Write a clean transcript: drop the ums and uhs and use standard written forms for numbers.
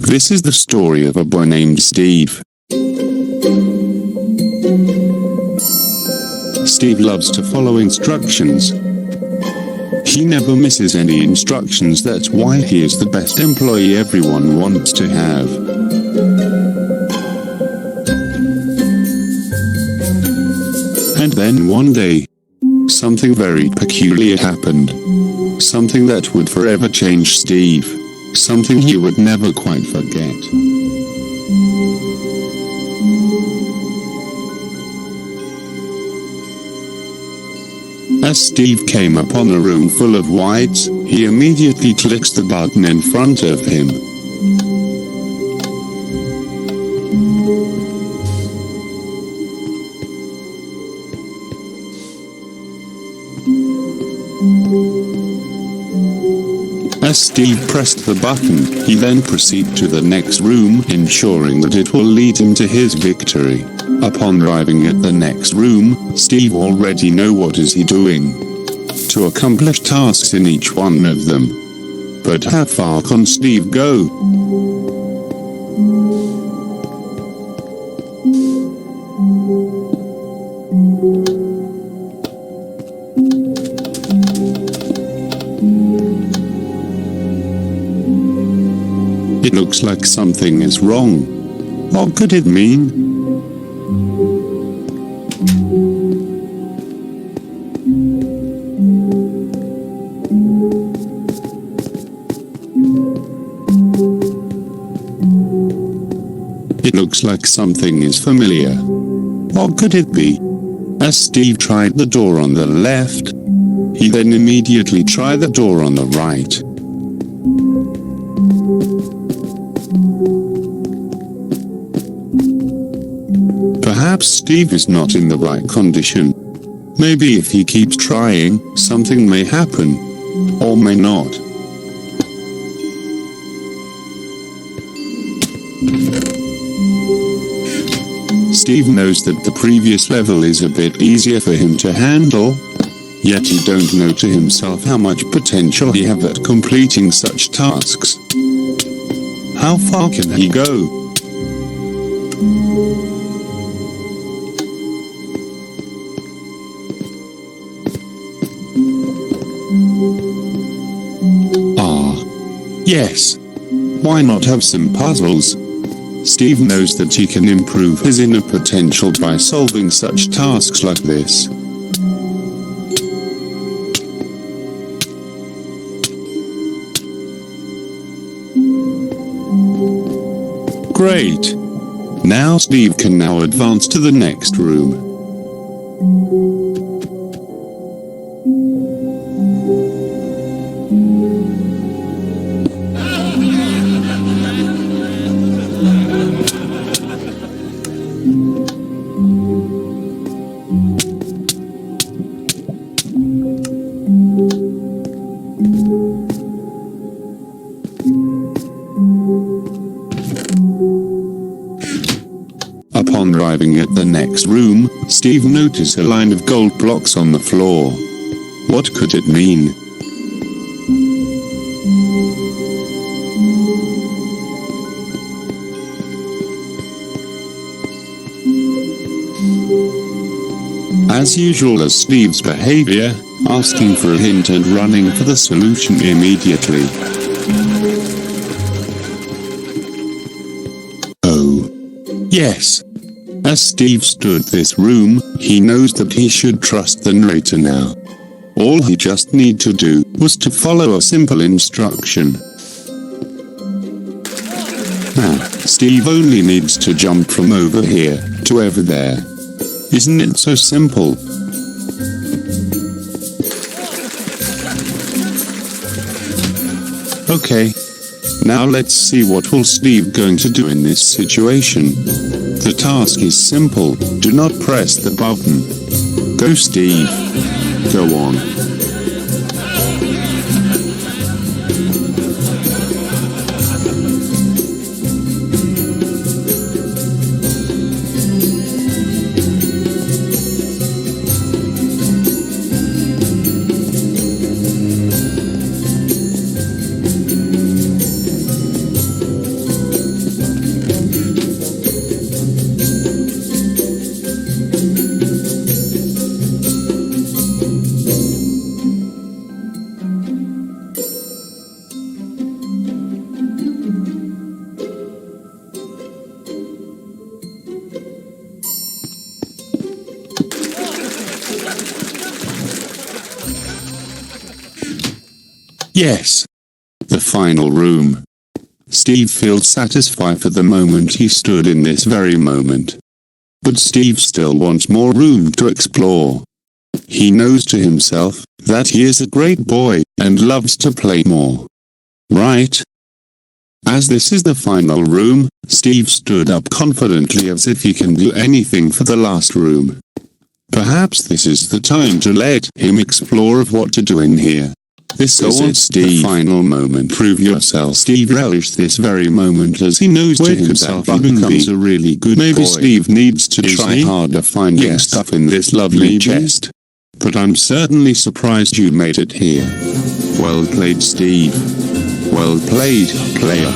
This is the story of a boy named Steve. Steve loves to follow instructions. He never misses any instructions, that's why he is the best employee everyone wants to have. And then one day, something very peculiar happened. Something that would forever change Steve. Something he would never quite forget. As Steve came upon a room full of whites, he immediately clicks the button in front of him. As Steve pressed the button, he then proceeded to the next room, ensuring that it will lead him to his victory. Upon arriving at the next room, Steve already knows what is he doing to accomplish tasks in each one of them. But how far can Steve go? It looks like something is wrong. What could it mean? It looks like something is familiar. What could it be? As Steve tried the door on the left, he then immediately tried the door on the right. Perhaps Steve is not in the right condition. Maybe if he keeps trying, something may happen. Or may not. Steve knows that the previous level is a bit easier for him to handle, yet he don't know to himself how much potential he have at completing such tasks. How far can he go? Yes. Why not have some puzzles? Steve knows that he can improve his inner potential by solving such tasks like this. Great. Now Steve can now advance to the next room. Upon arriving at the next room, Steve noticed a line of gold blocks on the floor. What could it mean? As usual as Steve's behavior, asking for a hint and running for the solution immediately. Oh. Yes. As Steve stood this room, he knows that he should trust the narrator now. All he just need to do was to follow a simple instruction. Now, Steve only needs to jump from over here to over there. Isn't it so simple? Okay. Now let's see what will Steve going to do in this situation. The task is simple, do not press the button. Go Steve. Go on. Yes. The final room. Steve feels satisfied for the moment he stood in this very moment. But Steve still wants more room to explore. He knows to himself that he is a great boy and loves to play more. Right? As this is the final room, Steve stood up confidently as if he can do anything for the last room. Perhaps this is the time to let him explore of what to do in here. This is it, Steve. The final moment. Prove yourself. Steve relished this very moment as he knows to himself he becomes a really good boy. Maybe Steve needs to try harder finding stuff in this lovely chest. But I'm certainly surprised you made it here. Well played, Steve. Well played, player.